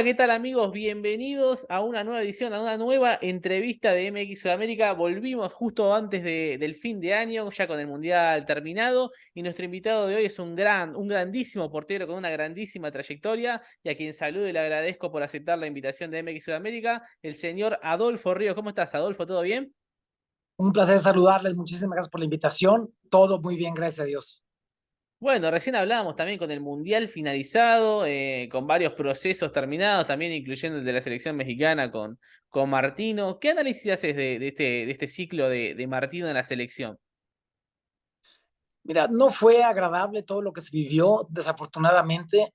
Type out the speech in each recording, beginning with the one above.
Hola, ¿qué tal amigos? Bienvenidos a una nueva edición, a una nueva entrevista de MX Sudamérica. Volvimos justo antes del fin de año, ya con el Mundial terminado, y nuestro invitado de hoy es un grandísimo portero con una grandísima trayectoria, y a quien saludo y le agradezco por aceptar la invitación de MX Sudamérica, el señor Adolfo Ríos. ¿Cómo estás, Adolfo? ¿Todo bien? Un placer saludarles, muchísimas gracias por la invitación. Todo muy bien, gracias a Dios. Bueno, recién hablábamos también con el Mundial finalizado, con varios procesos terminados, también incluyendo el de la selección mexicana con Martino. ¿Qué análisis haces de este ciclo de Martino en la selección? Mira, no fue agradable todo lo que se vivió, desafortunadamente.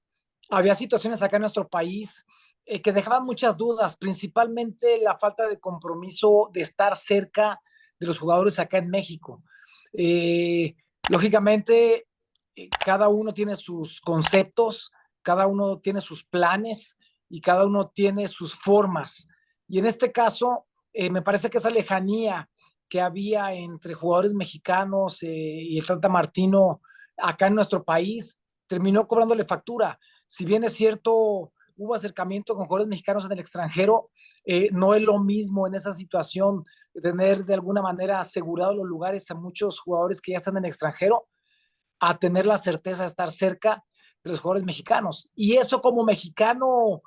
Había situaciones acá en nuestro país que dejaban muchas dudas, principalmente la falta de compromiso de estar cerca de los jugadores acá en México. Eh, Lógicamente, cada uno tiene sus conceptos, cada uno tiene sus planes y cada uno tiene sus formas. Y en este caso, me parece que esa lejanía que había entre jugadores mexicanos y el Tata Martino acá en nuestro país terminó cobrándole factura. Si bien es cierto, hubo acercamiento con jugadores mexicanos en el extranjero, no es lo mismo en esa situación de tener de alguna manera asegurados los lugares a muchos jugadores que ya están en el extranjero, a tener la certeza de estar cerca de los jugadores mexicanos. Y eso como mexicano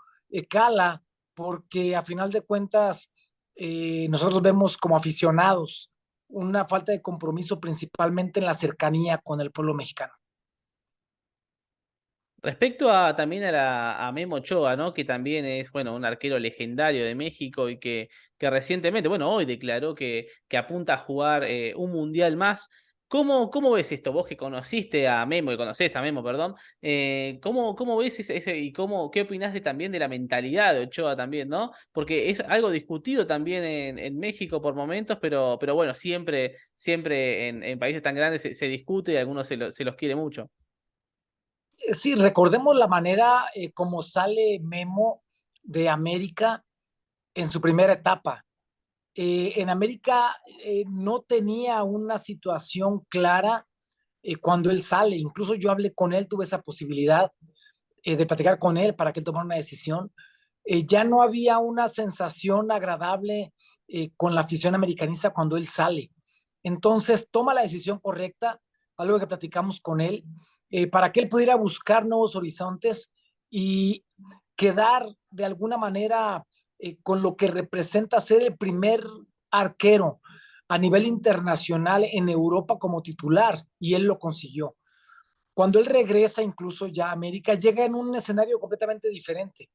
cala, porque a final de cuentas nosotros vemos como aficionados una falta de compromiso principalmente en la cercanía con el pueblo mexicano. Respecto a también a Memo Ochoa, ¿no? Que también es, bueno, un arquero legendario de México y que recientemente, bueno, hoy declaró que apunta a jugar un mundial más. ¿Cómo ves esto? Vos que conociste a Memo, que conocés a Memo, perdón, ¿cómo ves y qué opinás también de la mentalidad de Ochoa también, ¿no? Porque es algo discutido también en México por momentos, pero bueno, siempre en países tan grandes se discute y a algunos se los quiere mucho. Sí, recordemos la manera como sale Memo de América en su primera etapa. En América no tenía una situación clara cuando él sale. Incluso yo hablé con él, tuve esa posibilidad de platicar con él para que él tomara una decisión. Ya no había una sensación agradable con la afición americanista cuando él sale. Entonces toma la decisión correcta, algo que platicamos con él, para que él pudiera buscar nuevos horizontes y quedar de alguna manera con lo que representa ser el primer arquero a nivel internacional en Europa como titular, y él lo consiguió. Cuando él regresa incluso ya a América, llega en un escenario completamente diferente.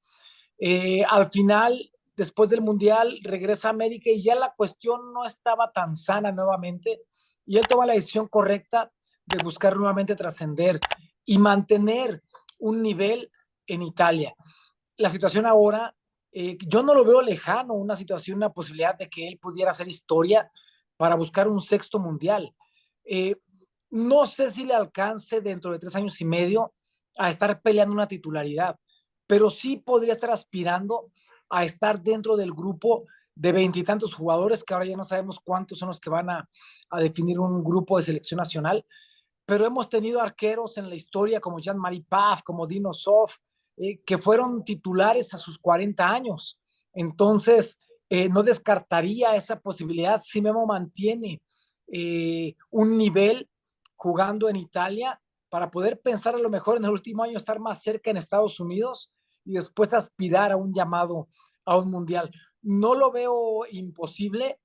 Al final, después del Mundial, regresa a América y ya la cuestión no estaba tan sana nuevamente, y él toma la decisión correcta de buscar nuevamente trascender y mantener un nivel en Italia. La situación ahora, yo no lo veo lejano, una situación, una posibilidad de que él pudiera hacer historia para buscar un sexto mundial. Eh, no sé si le alcance dentro de 3 años y medio a estar peleando una titularidad, pero sí podría estar aspirando a estar dentro del grupo de veintitantos jugadores, que ahora ya no sabemos cuántos son los que van a definir un grupo de selección nacional, pero hemos tenido arqueros en la historia como Jean-Marie Paf, como Dino Sof, que fueron titulares a sus 40 años. Entonces, no descartaría esa posibilidad si Memo mantiene un nivel jugando en Italia para poder pensar a lo mejor en el último año estar más cerca en Estados Unidos y después aspirar a un llamado a un mundial. No lo veo imposible,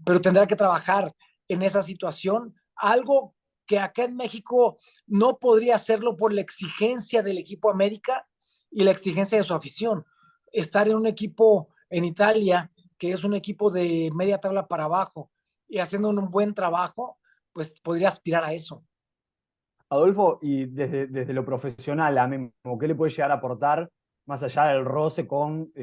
pero tendrá que trabajar en esa situación. Algo que acá en México no podría hacerlo por la exigencia del equipo América y la exigencia de su afición. Estar en un equipo en Italia, que es un equipo de media tabla para abajo, y haciendo un buen trabajo, pues podría aspirar a eso. Adolfo, y desde lo profesional a Memo, ¿qué le puede llegar a aportar más allá del roce con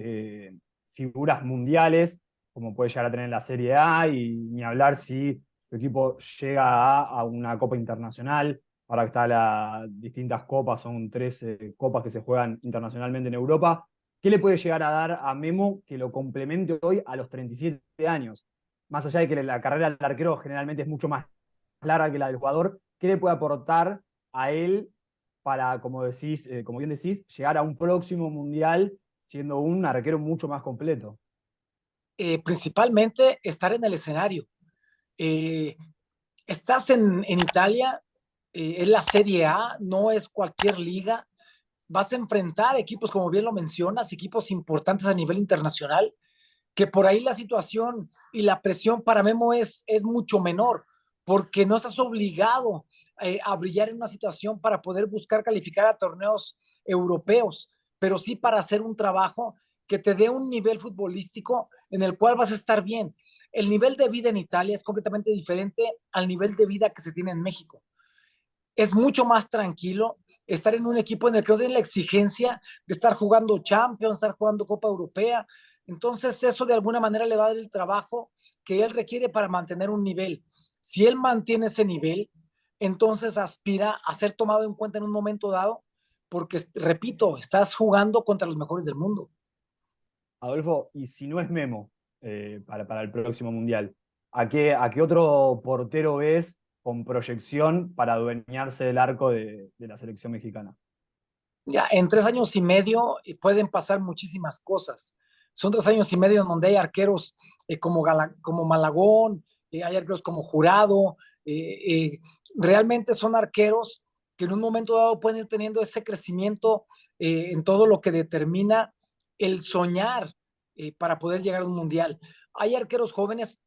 figuras mundiales, como puede llegar a tener la Serie A, y ni hablar si su equipo llega a una Copa Internacional? Ahora que está las distintas copas, son 13 copas que se juegan internacionalmente en Europa. ¿Qué le puede llegar a dar a Memo que lo complemente hoy a los 37 años? Más allá de que la carrera del arquero generalmente es mucho más larga que la del jugador, ¿qué le puede aportar a él para, como decís, como bien decís, llegar a un próximo mundial siendo un arquero mucho más completo? Principalmente estar en el escenario. Eh, Estás en Italia, es la Serie A, no es cualquier liga. Vas a enfrentar equipos, como bien lo mencionas, equipos importantes a nivel internacional, que por ahí la situación y la presión para Memo es mucho menor, porque no estás obligado a brillar en una situación para poder buscar calificar a torneos europeos, pero sí para hacer un trabajo que te dé un nivel futbolístico en el cual vas a estar bien. El nivel de vida en Italia es completamente diferente al nivel de vida que se tiene en México. Es mucho más tranquilo estar en un equipo en el que no tiene la exigencia de estar jugando Champions, estar jugando Copa Europea. Entonces eso de alguna manera le va a dar el trabajo que él requiere para mantener un nivel. Si él mantiene ese nivel, entonces aspira a ser tomado en cuenta en un momento dado, porque, repito, estás jugando contra los mejores del mundo. Adolfo, y si no es Memo para el próximo mundial, a qué otro portero ves con proyección para adueñarse del arco de la selección mexicana? Ya, en 3 años y medio pueden pasar muchísimas cosas. Son 3 años y medio en donde hay arqueros como Malagón, hay arqueros como Jurado. eh, eh, Realmente son arqueros que en un momento dado pueden ir teniendo ese crecimiento en todo lo que determina el soñar para poder llegar a un mundial. Hay arqueros jóvenes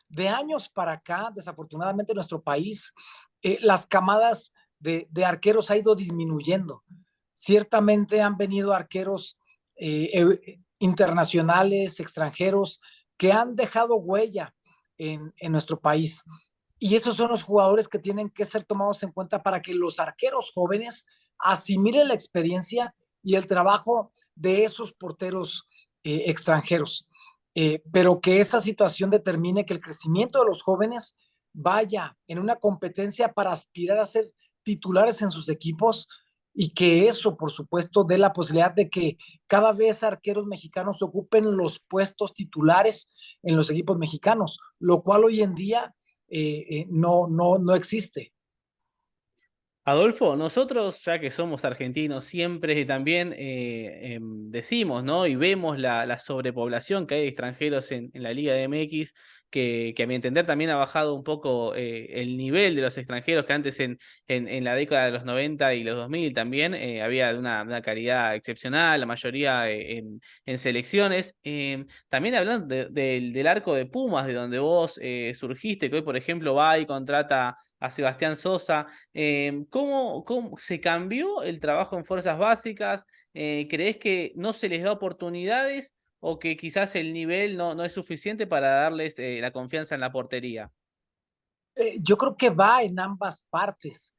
de años para acá, desafortunadamente en nuestro país, las camadas de arqueros ha ido disminuyendo. Ciertamente han venido arqueros internacionales, extranjeros, que han dejado huella en nuestro país. Y esos son los jugadores que tienen que ser tomados en cuenta para que los arqueros jóvenes asimilen la experiencia y el trabajo de esos porteros extranjeros. Pero que esa situación determine que el crecimiento de los jóvenes vaya en una competencia para aspirar a ser titulares en sus equipos y que eso, por supuesto, dé la posibilidad de que cada vez arqueros mexicanos ocupen los puestos titulares en los equipos mexicanos, lo cual hoy en día no existe. Adolfo, nosotros, ya que somos argentinos, siempre también decimos, ¿no? Y vemos la sobrepoblación que hay de extranjeros en la Liga de MX, que a mi entender también ha bajado un poco el nivel de los extranjeros que antes en la década de los 90 y los 2000 también había una calidad excepcional, la mayoría en selecciones. También hablando del arco de Pumas, de donde vos surgiste, que hoy, por ejemplo, va y contrata a Sebastián Sosa. ¿Cómo se cambió el trabajo en fuerzas básicas? ¿Crees que no se les da oportunidades o que quizás el nivel no es suficiente para darles la confianza en la portería? Yo creo que va en ambas partes.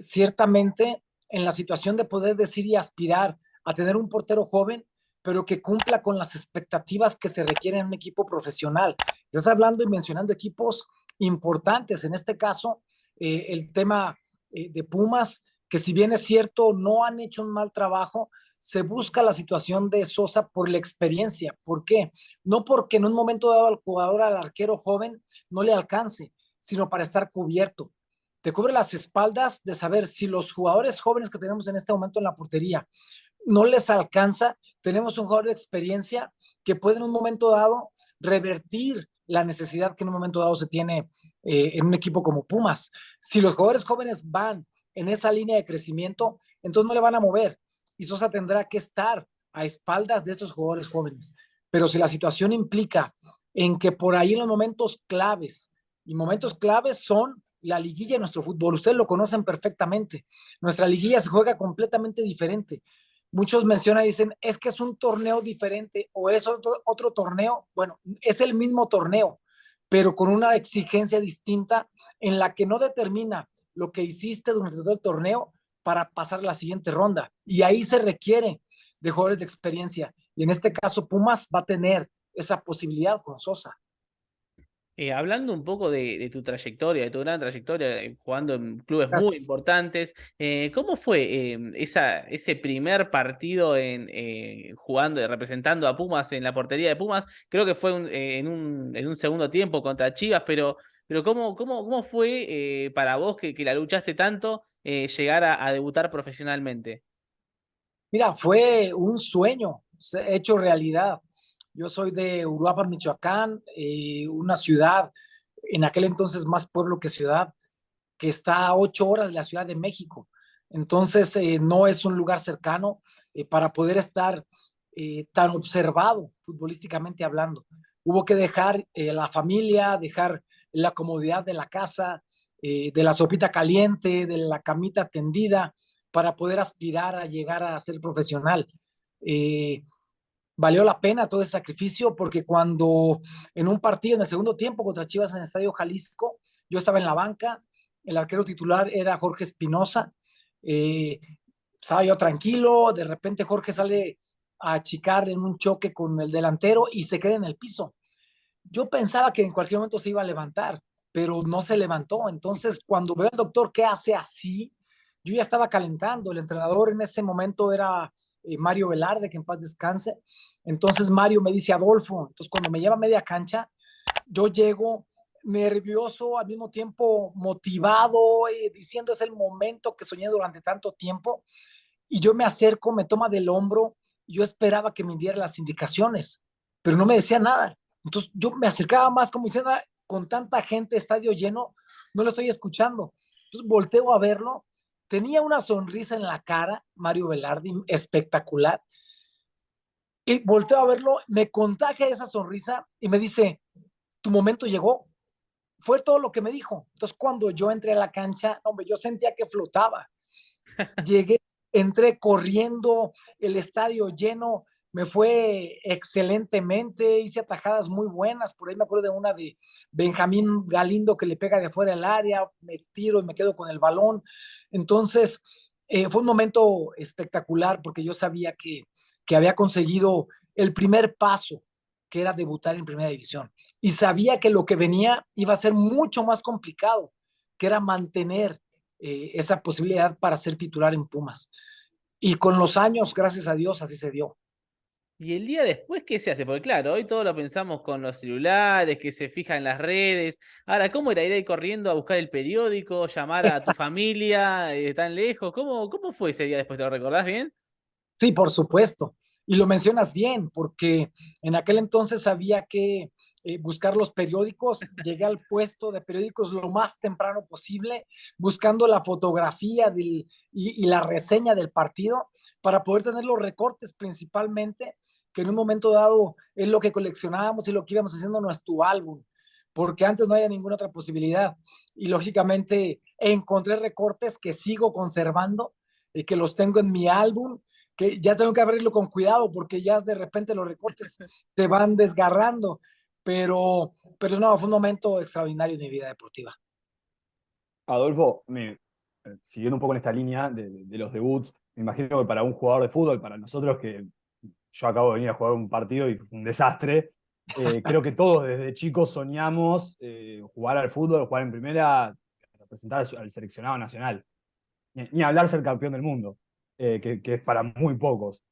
Ciertamente, en la situación de poder decir y aspirar a tener un portero joven, pero que cumpla con las expectativas que se requieren en un equipo profesional. Estás hablando y mencionando equipos importantes, en este caso, el tema de Pumas, que si bien es cierto, no han hecho un mal trabajo, se busca la situación de Sosa por la experiencia. ¿Por qué? No porque en un momento dado al jugador, al arquero joven, no le alcance, sino para estar cubierto. Te cubre las espaldas de saber si los jugadores jóvenes que tenemos en este momento en la portería no les alcanza, tenemos un jugador de experiencia que puede en un momento dado revertir la necesidad que en un momento dado se tiene en un equipo como Pumas. Si los jugadores jóvenes van en esa línea de crecimiento, entonces no le van a mover y Sosa tendrá que estar a espaldas de estos jugadores jóvenes. Pero si la situación implica en que por ahí en los momentos claves, y momentos claves son la liguilla de nuestro fútbol, ustedes lo conocen perfectamente, nuestra liguilla se juega completamente diferente. Muchos mencionan y dicen, es que es un torneo diferente o es otro torneo. Bueno, es el mismo torneo, pero con una exigencia distinta en la que no determina lo que hiciste durante todo el torneo para pasar a la siguiente ronda. Y ahí se requiere de jugadores de experiencia. Y en este caso, Pumas va a tener esa posibilidad con Sosa. Hablando un poco de tu trayectoria, de tu gran trayectoria, jugando en clubes muy Gracias. importantes, ¿cómo fue ese primer partido jugando, representando a Pumas en la portería de Pumas? Creo que fue en un segundo tiempo contra Chivas, pero pero ¿cómo fue para vos que la luchaste tanto llegar a debutar profesionalmente? Mira, fue un sueño hecho realidad. Yo soy de Uruapan, Michoacán, una ciudad, en aquel entonces más pueblo que ciudad, que está a 8 horas de la Ciudad de México. Entonces, no es un lugar cercano para poder estar tan observado futbolísticamente hablando. Hubo que dejar la familia, dejar la comodidad de la casa, de la sopita caliente, de la camita tendida, para poder aspirar a llegar a ser profesional. Eh, Valió la pena todo ese sacrificio porque cuando en un partido en el segundo tiempo contra Chivas en el Estadio Jalisco, yo estaba en la banca, el arquero titular era Jorge Espinosa, eh, estaba yo tranquilo, de repente Jorge sale a achicar en un choque con el delantero y se queda en el piso. Yo pensaba que en cualquier momento se iba a levantar, pero no se levantó. Entonces, cuando veo al doctor que hace así, yo ya estaba calentando. El entrenador en ese momento era Mario Velarde, que en paz descanse. Entonces, Mario me dice, Adolfo, entonces cuando me lleva a media cancha, yo llego nervioso, al mismo tiempo motivado, diciendo es el momento que soñé durante tanto tiempo. Y yo me acerco, me toma del hombro, y yo esperaba que me diera las indicaciones, pero no me decía nada. Entonces yo me acercaba más como diciendo, "Ah, con tanta gente, estadio lleno, no lo estoy escuchando". Entonces volteo a verlo, tenía una sonrisa en la cara, Mario Velarde, espectacular, y volteo a verlo, me contagia esa sonrisa y me dice, tu momento llegó. Fue todo lo que me dijo. Entonces cuando yo entré a la cancha, hombre, yo sentía que flotaba. Llegué, entré corriendo, el estadio lleno, me fue excelentemente, hice atajadas muy buenas, por ahí me acuerdo de una de Benjamín Galindo que le pega de fuera del área, me tiro y me quedo con el balón. Entonces, fue un momento espectacular porque yo sabía que había conseguido el primer paso, que era debutar en primera división. Y sabía que lo que venía iba a ser mucho más complicado, que era mantener esa posibilidad para ser titular en Pumas. Y con los años, gracias a Dios, así se dio. Y el día después, ¿qué se hace? Porque claro, hoy todo lo pensamos con los celulares, que se fija en las redes. Ahora, ¿cómo era ir ahí corriendo a buscar el periódico, llamar a tu familia tan lejos? ¿Cómo fue ese día después? ¿Te lo recordás bien? Sí, por supuesto. Y lo mencionas bien, porque en aquel entonces había que buscar los periódicos. Llegué al puesto de periódicos lo más temprano posible, buscando la fotografía y la reseña del partido para poder tener los recortes principalmente, que en un momento dado es lo que coleccionábamos y lo que íbamos haciendo en nuestro álbum, porque antes no había ninguna otra posibilidad. Y lógicamente encontré recortes que sigo conservando y que los tengo en mi álbum, que ya tengo que abrirlo con cuidado porque ya de repente los recortes se van desgarrando, pero no, fue un momento extraordinario en mi vida deportiva. Adolfo, siguiendo un poco en esta línea de los debuts, me imagino que para un jugador de fútbol, para nosotros que yo acabo de venir a jugar un partido y fue un desastre, creo que todos desde chicos soñamos jugar al fútbol, jugar en primera, representar al seleccionado nacional, ni hablar ser campeón del mundo, que es para muy pocos.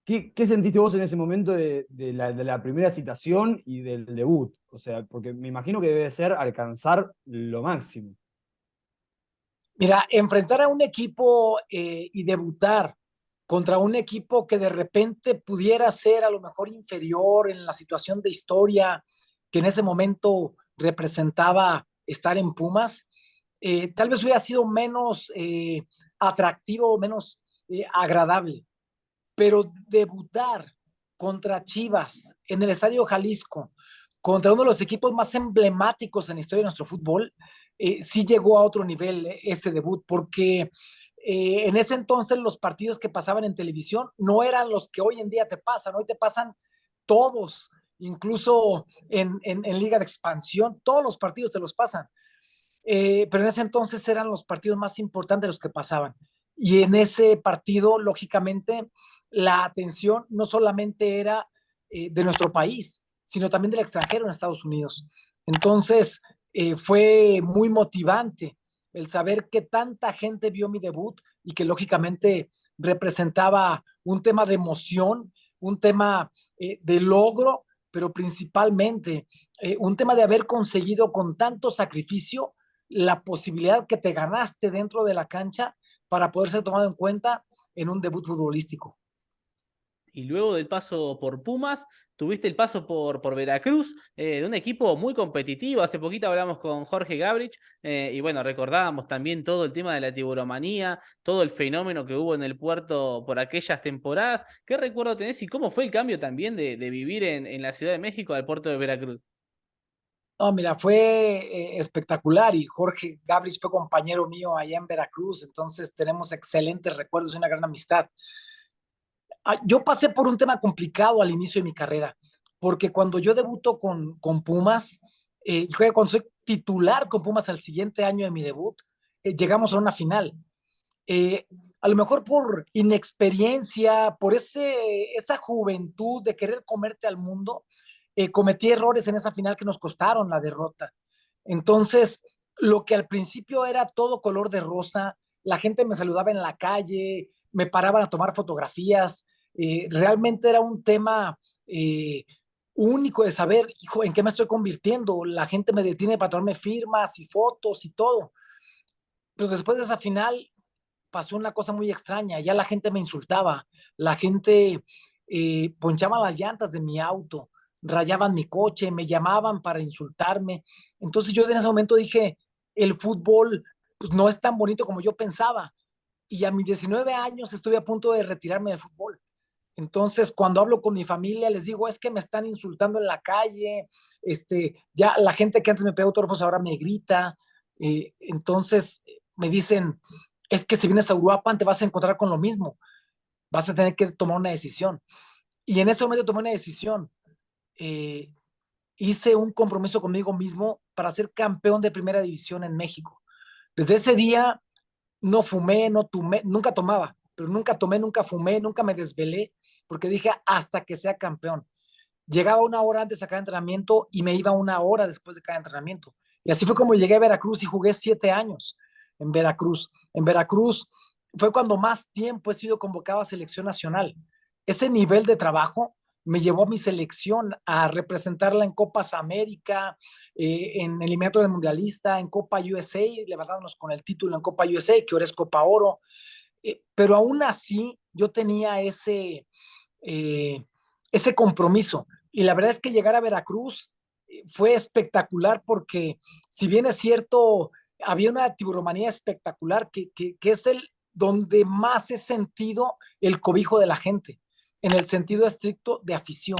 ¿Qué sentiste vos en ese momento de la primera citación y del debut? O sea, porque me imagino que debe ser alcanzar lo máximo. Mira, enfrentar a un equipo y debutar contra un equipo que de repente pudiera ser a lo mejor inferior en la situación de historia que en ese momento representaba estar en Pumas, tal vez hubiera sido menos atractivo, menos agradable, pero debutar contra Chivas en el Estadio Jalisco, contra uno de los equipos más emblemáticos en la historia de nuestro fútbol, sí llegó a otro nivel ese debut, porque en ese entonces los partidos que pasaban en televisión no eran los que hoy en día te pasan, hoy te pasan todos, incluso en Liga de Expansión, todos los partidos se los pasan. Pero en ese entonces eran los partidos más importantes los que pasaban. Y en ese partido, lógicamente, la atención no solamente era de nuestro país, sino también del extranjero en Estados Unidos. Entonces, fue muy motivante el saber que tanta gente vio mi debut y que lógicamente representaba un tema de emoción, un tema de logro, pero principalmente un tema de haber conseguido con tanto sacrificio la posibilidad que te ganaste dentro de la cancha para poder ser tomado en cuenta en un debut futbolístico. Y luego del paso por Pumas, tuviste el paso por Veracruz, de un equipo muy competitivo. Hace poquito hablamos con Jorge Gabrich, y bueno, recordábamos también todo el tema de la tiburomanía, todo el fenómeno que hubo en el puerto por aquellas temporadas. ¿Qué recuerdo tenés y cómo fue el cambio también de vivir en la Ciudad de México al puerto de Veracruz? No, mira, fue espectacular y Jorge Gabrich fue compañero mío allá en Veracruz, entonces tenemos excelentes recuerdos y una gran amistad. Yo pasé por un tema complicado al inicio de mi carrera, porque cuando yo debuto con Pumas, cuando soy titular con Pumas al siguiente año de mi debut, llegamos a una final. Eh, a lo mejor por inexperiencia, por esa juventud de querer comerte al mundo, cometí errores en esa final que nos costaron la derrota. Entonces, lo que al principio era todo color de rosa, la gente me saludaba en la calle, me paraban a tomar fotografías, realmente era un tema único de saber, hijo, en qué me estoy convirtiendo. La gente me detiene para tomarme firmas y fotos y todo. Pero después de esa final pasó una cosa muy extraña. Ya la gente me insultaba, la gente ponchaba las llantas de mi auto, rayaban mi coche, me llamaban para insultarme. Entonces yo en ese momento dije, el fútbol pues, no es tan bonito como yo pensaba. Y a mis 19 años estuve a punto de retirarme del fútbol. Entonces, cuando hablo con mi familia, les digo, es que me están insultando en la calle, ya la gente que antes me pegó autógrafos ahora me grita, entonces me dicen, es que si vienes a Uruapan te vas a encontrar con lo mismo, vas a tener que tomar una decisión. Y en ese momento tomé una decisión, eh, hice un compromiso conmigo mismo para ser campeón de primera división en México. Desde ese día no fumé, no tomé, nunca tomaba, pero nunca tomé, nunca fumé, nunca me desvelé, porque dije hasta que sea campeón. Llegaba una hora antes a cada entrenamiento y me iba una hora después de cada entrenamiento. Y así fue como llegué a Veracruz y jugué 7 años en Veracruz. En Veracruz fue cuando más tiempo he sido convocado a selección nacional. Ese nivel de trabajo me llevó a mi selección a representarla en Copas América, en eliminatorio mundialista, en Copa USA, levantándonos con el título en Copa USA, que ahora es Copa Oro. Pero aún así yo tenía ese compromiso. Y la verdad es que llegar a Veracruz fue espectacular porque si bien es cierto, había una tiburomanía espectacular que es el donde más he sentido el cobijo de la gente, en el sentido estricto de afición,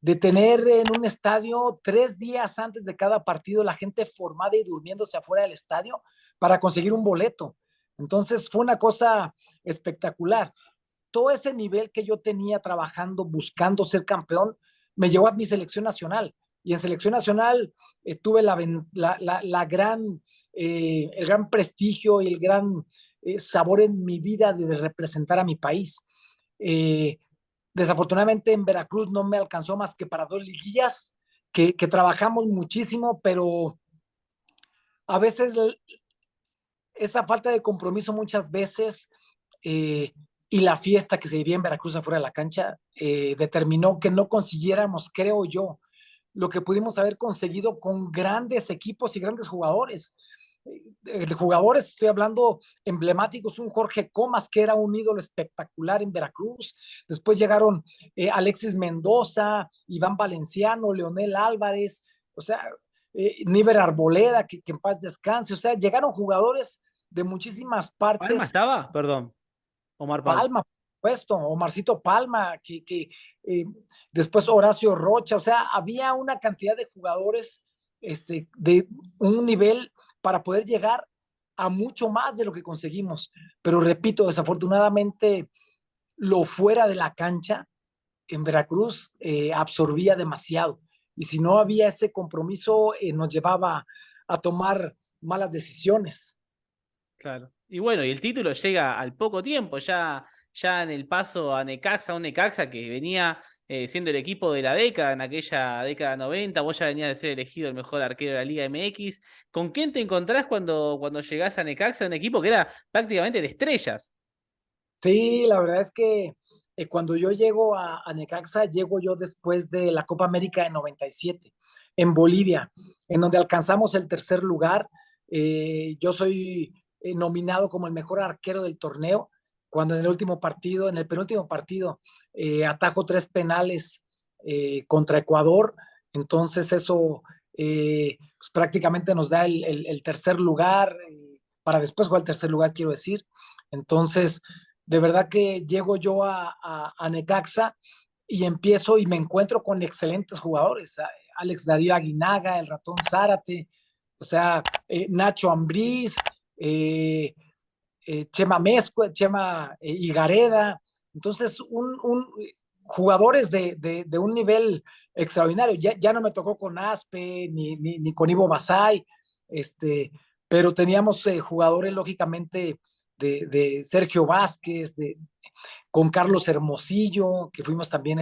de tener en un estadio 3 días antes de cada partido la gente formada y durmiéndose afuera del estadio para conseguir un boleto. Entonces fue una cosa espectacular. Todo ese nivel que yo tenía trabajando, buscando ser campeón, me llevó a mi selección nacional. Y en selección nacional tuve el gran prestigio y el gran sabor en mi vida de representar a mi país. Eh, Desafortunadamente en Veracruz no me alcanzó más que para 2 liguillas, que trabajamos muchísimo, pero a veces esa falta de compromiso muchas veces y la fiesta que se vivía en Veracruz afuera de la cancha determinó que no consiguiéramos, creo yo, lo que pudimos haber conseguido con grandes equipos y grandes jugadores. De jugadores, estoy hablando emblemáticos, un Jorge Comas, que era un ídolo espectacular en Veracruz. Después llegaron Alexis Mendoza, Iván Valenciano, Leonel Álvarez, o sea, Níver Arboleda, que en paz descanse. O sea, llegaron jugadores de muchísimas ¿Palma partes. estaba? Perdón, Omar Palma. Palma, por supuesto, Omarcito Palma, eh, después Horacio Rocha, o sea, había una cantidad de jugadores de un nivel para poder llegar a mucho más de lo que conseguimos. Pero repito, desafortunadamente, lo fuera de la cancha en Veracruz absorbía demasiado. Y si no había ese compromiso, nos llevaba a tomar malas decisiones. Claro. Y bueno, y el título llega al poco tiempo, ya en el paso a Necaxa, un Necaxa que venía siendo el equipo de la década, en aquella década 90, vos ya venías de ser elegido el mejor arquero de la Liga MX. ¿Con quién te encontrás cuando llegás a Necaxa, un equipo que era prácticamente de estrellas? Sí, la verdad es que Cuando yo llego a Necaxa, llego yo después de la Copa América de 97 en Bolivia, en donde alcanzamos el tercer lugar. Yo soy nominado como el mejor arquero del torneo, cuando en el último partido, en el penúltimo partido, atajo 3 penales contra Ecuador. Entonces eso pues prácticamente nos da el tercer lugar, para después jugar el tercer lugar, quiero decir. Entonces, de verdad que llego yo a Necaxa y empiezo y me encuentro con excelentes jugadores. Alex Darío Aguinaga, el Ratón Zárate, o sea, Nacho Ambriz, Chema Mezcua, Chema Higareda. Entonces, jugadores de un nivel extraordinario. Ya no me tocó con Aspe ni con Ivo Basay, pero teníamos jugadores, lógicamente, de Sergio Vázquez, con Carlos Hermosillo, que fuimos también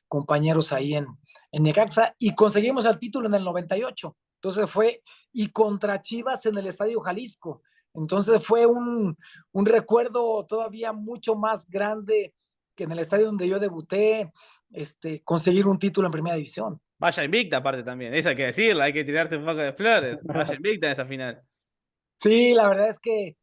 compañeros ahí en Necaxa, y conseguimos el título en el 98. Entonces y contra Chivas en el Estadio Jalisco. Entonces fue un recuerdo todavía mucho más grande que en el estadio donde yo debuté, conseguir un título en Primera División. Vaya invicta aparte también, eso hay que decirlo, hay que tirarte un poco de flores. Vaya invicta en esa final. Sí, la verdad es que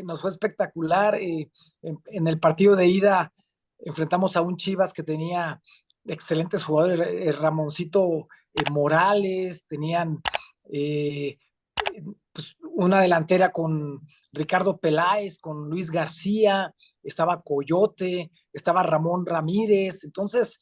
nos fue espectacular. En el partido de ida enfrentamos a un Chivas que tenía excelentes jugadores, Ramoncito Morales, tenían pues, una delantera con Ricardo Peláez, con Luis García, estaba Coyote, estaba Ramón Ramírez, entonces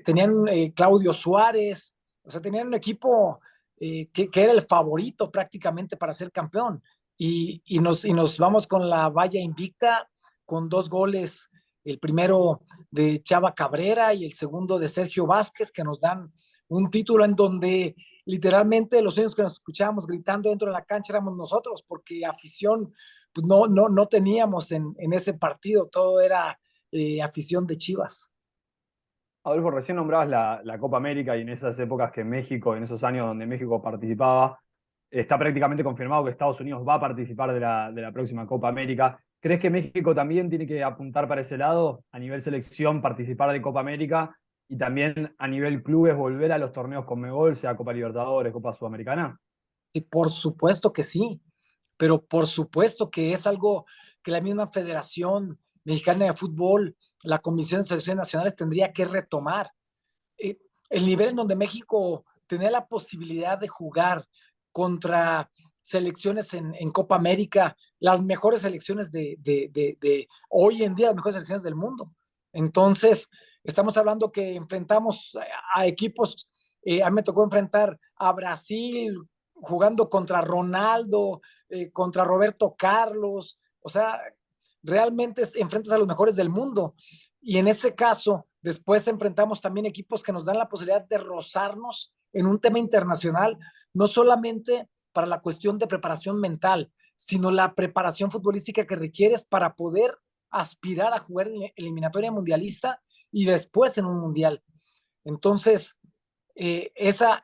tenían Claudio Suárez, o sea, tenían un equipo que era el favorito prácticamente para ser campeón. Y nos vamos con la valla invicta, con 2 goles, el primero de Chava Cabrera y el segundo de Sergio Vázquez, que nos dan un título en donde literalmente los niños que nos escuchábamos gritando dentro de la cancha éramos nosotros, porque afición pues no teníamos en ese partido, todo era afición de Chivas. Adolfo, recién nombrabas la Copa América y en esas épocas que México, en esos años donde México participaba, está prácticamente confirmado que Estados Unidos va a participar de la próxima Copa América. ¿Crees que México también tiene que apuntar para ese lado, a nivel selección, participar de Copa América y también a nivel clubes volver a los torneos Conmebol, sea Copa Libertadores, Copa Sudamericana? Y por supuesto que sí, pero por supuesto que es algo que la misma Federación Mexicana de Fútbol, la Comisión de Selecciones Nacionales tendría que retomar. Eh, el nivel en donde México tenía la posibilidad de jugar contra selecciones en Copa América, las mejores selecciones de hoy en día, las mejores selecciones del mundo. Entonces, estamos hablando que enfrentamos a equipos, a mí me tocó enfrentar a Brasil jugando contra Ronaldo, contra Roberto Carlos, o sea, realmente enfrentas a los mejores del mundo. Y en ese caso, después enfrentamos también equipos que nos dan la posibilidad de rozarnos en un tema internacional, no solamente para la cuestión de preparación mental, sino la preparación futbolística que requieres para poder aspirar a jugar en eliminatoria mundialista y después en un mundial. Entonces, esa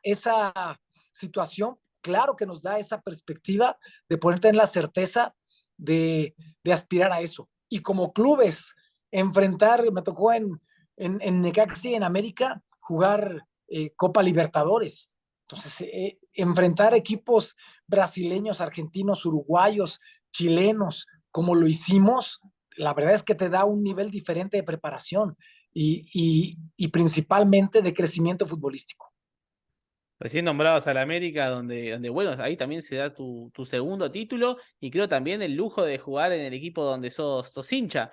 situación, claro que nos da esa perspectiva de poder tener la certeza de aspirar a eso. Y como clubes, enfrentar, me tocó en Necaxi, en América, jugar Copa Libertadores. Entonces, enfrentar equipos brasileños, argentinos, uruguayos, chilenos, como lo hicimos, la verdad es que te da un nivel diferente de preparación y principalmente de crecimiento futbolístico. Recién nombrados al América, donde bueno, ahí también se da tu segundo título y creo también el lujo de jugar en el equipo donde sos hincha.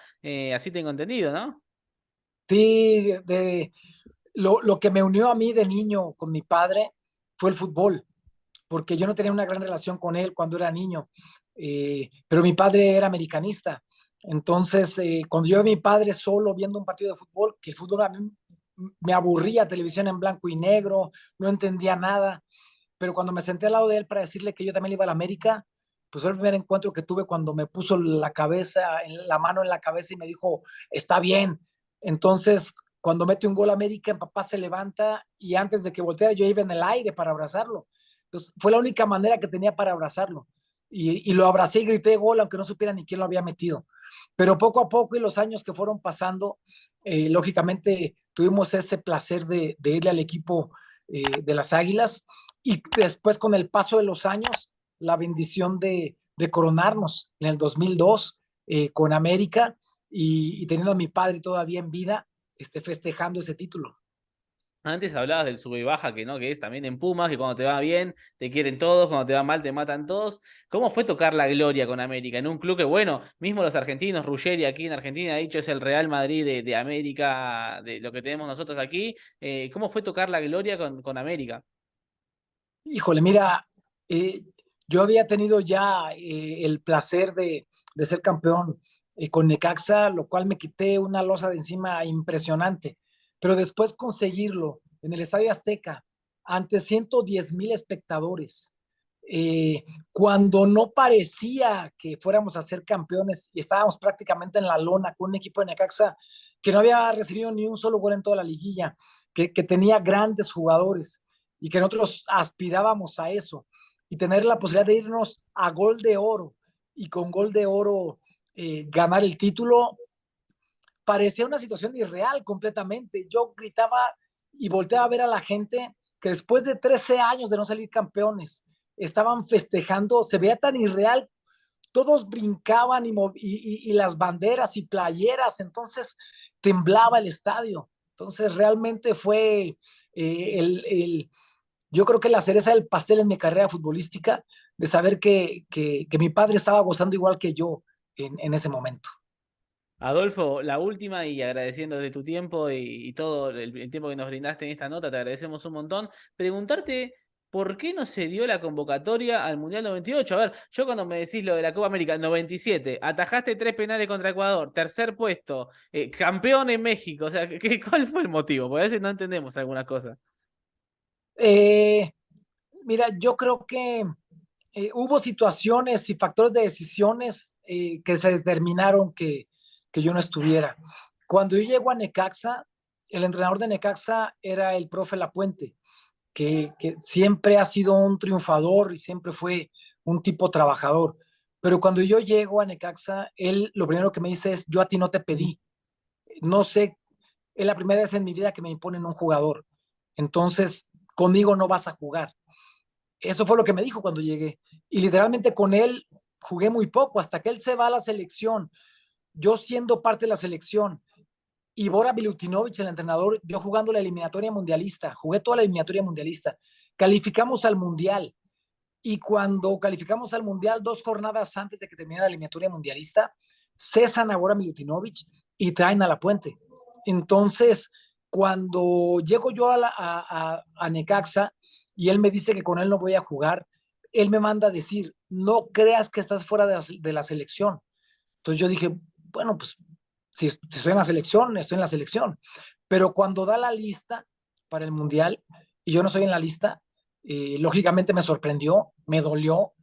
Así tengo entendido, ¿no? Sí, lo que me unió a mí de niño con mi padre fue el fútbol, porque yo no tenía una gran relación con él cuando era niño, pero mi padre era americanista. Entonces, cuando yo vi a mi padre solo viendo un partido de fútbol, que el fútbol a mí me aburría, televisión en blanco y negro, no entendía nada, pero cuando me senté al lado de él para decirle que yo también iba a la América, pues fue el primer encuentro que tuve cuando me puso la mano en la cabeza y me dijo, está bien. Entonces, cuando mete un gol a América, mi papá se levanta y antes de que volteara yo iba en el aire para abrazarlo. Entonces, fue la única manera que tenía para abrazarlo. Y lo abracé y grité gol, aunque no supiera ni quién lo había metido. Pero poco a poco y los años que fueron pasando, lógicamente tuvimos ese placer de irle al equipo de las Águilas, y después con el paso de los años, la bendición de coronarnos en el 2002 con América, y teniendo a mi padre todavía en vida, festejando ese título. Antes hablabas del sube y baja, que no, que es también en Pumas, que cuando te va bien te quieren todos, cuando te va mal te matan todos. ¿Cómo fue tocar la gloria con América? En un club que, bueno, mismo los argentinos, Ruggeri aquí en Argentina ha dicho es el Real Madrid de América, de lo que tenemos nosotros aquí. ¿Cómo fue tocar la gloria con América? Híjole, mira, yo había tenido ya el placer de ser campeón con Necaxa, lo cual me quité una losa de encima impresionante, pero después conseguirlo en el Estadio Azteca ante 110,000 espectadores, cuando no parecía que fuéramos a ser campeones y estábamos prácticamente en la lona con un equipo de Necaxa que no había recibido ni un solo gol en toda la liguilla, que tenía grandes jugadores y que nosotros aspirábamos a eso, y tener la posibilidad de irnos a gol de oro y con gol de oro ganar el título, parecía una situación irreal completamente. Yo gritaba y volteaba a ver a la gente que después de 13 años de no salir campeones, estaban festejando, se veía tan irreal, todos brincaban y las banderas y playeras, entonces temblaba el estadio. Entonces realmente fue yo creo que la cereza del pastel en mi carrera futbolística, de saber que mi padre estaba gozando igual que yo en ese momento. Adolfo, la última y agradeciendo de tu tiempo y todo el tiempo que nos brindaste en esta nota, te agradecemos un montón. Preguntarte por qué no se dio la convocatoria al Mundial 98. A ver, yo cuando me decís lo de la Copa América 97, atajaste 3 penales contra Ecuador, tercer puesto, campeón en México, o sea, ¿cuál fue el motivo? Porque a veces no entendemos algunas cosas. Eh, Mira, yo creo que hubo situaciones y factores de decisiones que se determinaron que yo no estuviera. Cuando yo llego a Necaxa, el entrenador de Necaxa era el profe Lapuente, que siempre ha sido un triunfador y siempre fue un tipo trabajador. Pero cuando yo llego a Necaxa, él lo primero que me dice es, yo a ti no te pedí, no sé, es la primera vez en mi vida que me imponen un jugador, entonces conmigo no vas a jugar. Eso fue lo que me dijo cuando llegué. Y literalmente con él jugué muy poco, hasta que él se va a la selección. Yo siendo parte de la selección, y Bora Milutinovic, el entrenador, yo jugando la eliminatoria mundialista, jugué toda la eliminatoria mundialista, calificamos al mundial, y cuando calificamos al mundial 2 jornadas antes de que terminara la eliminatoria mundialista, cesan a Bora Milutinovic y traen a Lapuente. Entonces, cuando llego yo a Necaxa y él me dice que con él no voy a jugar, él me manda a decir, no creas que estás fuera de la selección. Entonces yo dije, bueno, pues si estoy en la selección, estoy en la selección. Pero cuando da la lista para el Mundial y yo no estoy en la lista, lógicamente me sorprendió, me dolió,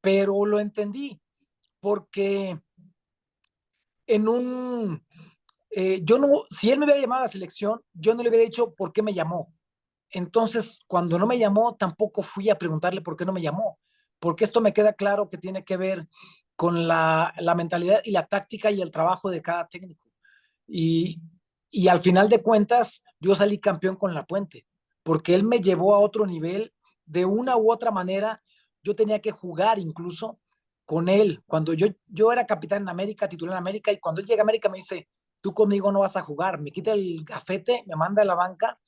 pero lo entendí, porque en un, yo no, si él me hubiera llamado a la selección, yo no le hubiera dicho por qué me llamó. Entonces, cuando no me llamó, tampoco fui a preguntarle por qué no me llamó, porque esto me queda claro que tiene que ver con la mentalidad y la táctica y el trabajo de cada técnico. Y, y al final de cuentas, yo salí campeón con Lapuente, porque él me llevó a otro nivel. De una u otra manera, yo tenía que jugar incluso con él. Cuando yo era capitán en América, titular en América, y cuando él llega a América me dice, tú conmigo no vas a jugar, me quita el gafete, me manda a la banca.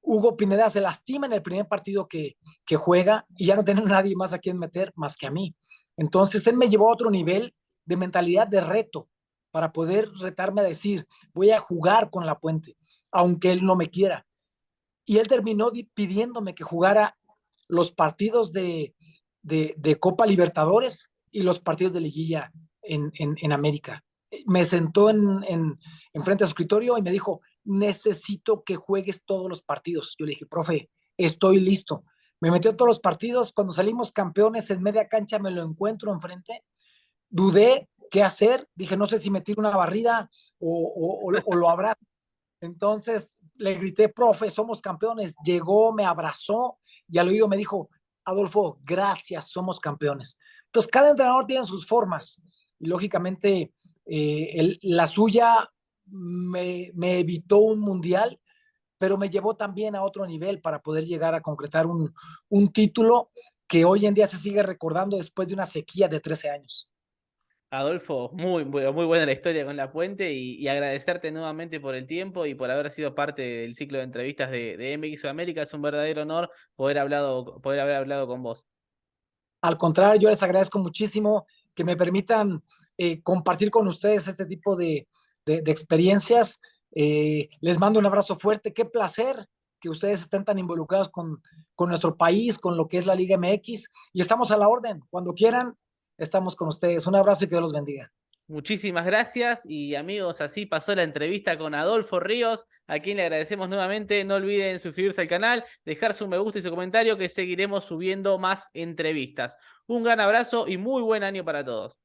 Hugo Pineda se lastima en el primer partido que juega y ya no tiene nadie más a quien meter más que a mí. Entonces él me llevó a otro nivel de mentalidad de reto para poder retarme a decir, voy a jugar con Lapuente, aunque él no me quiera. Y él terminó pidiéndome que jugara los partidos de Copa Libertadores y los partidos de liguilla en América. Me sentó en frente a su escritorio y me dijo, necesito que juegues todos los partidos. Yo le dije, profe, estoy listo. Me metió todos los partidos. Cuando salimos campeones en media cancha, me lo encuentro enfrente. Dudé qué hacer. Dije, no sé si me tiro una barrida o lo abrazo. Entonces le grité, profe, somos campeones. Llegó, me abrazó y al oído me dijo, Adolfo, gracias, somos campeones. Entonces, cada entrenador tiene sus formas y lógicamente La suya me evitó un mundial, pero me llevó también a otro nivel para poder llegar a concretar un título que hoy en día se sigue recordando después de una sequía de 13 años. Adolfo, muy buena la historia con La Puente y agradecerte nuevamente por el tiempo y por haber sido parte del ciclo de entrevistas de MX Sudamérica. Es un verdadero honor poder haber hablado con vos. Al contrario, yo les agradezco muchísimo que me permitan compartir con ustedes este tipo de experiencias. Les mando un abrazo fuerte. Qué placer que ustedes estén tan involucrados con nuestro país, con lo que es la Liga MX. Y estamos a la orden. Cuando quieran, estamos con ustedes. Un abrazo y que Dios los bendiga. Muchísimas gracias y amigos, así pasó la entrevista con Adolfo Ríos, a quien le agradecemos nuevamente. No olviden suscribirse al canal, dejar su me gusta y su comentario, que seguiremos subiendo más entrevistas. Un gran abrazo y muy buen año para todos.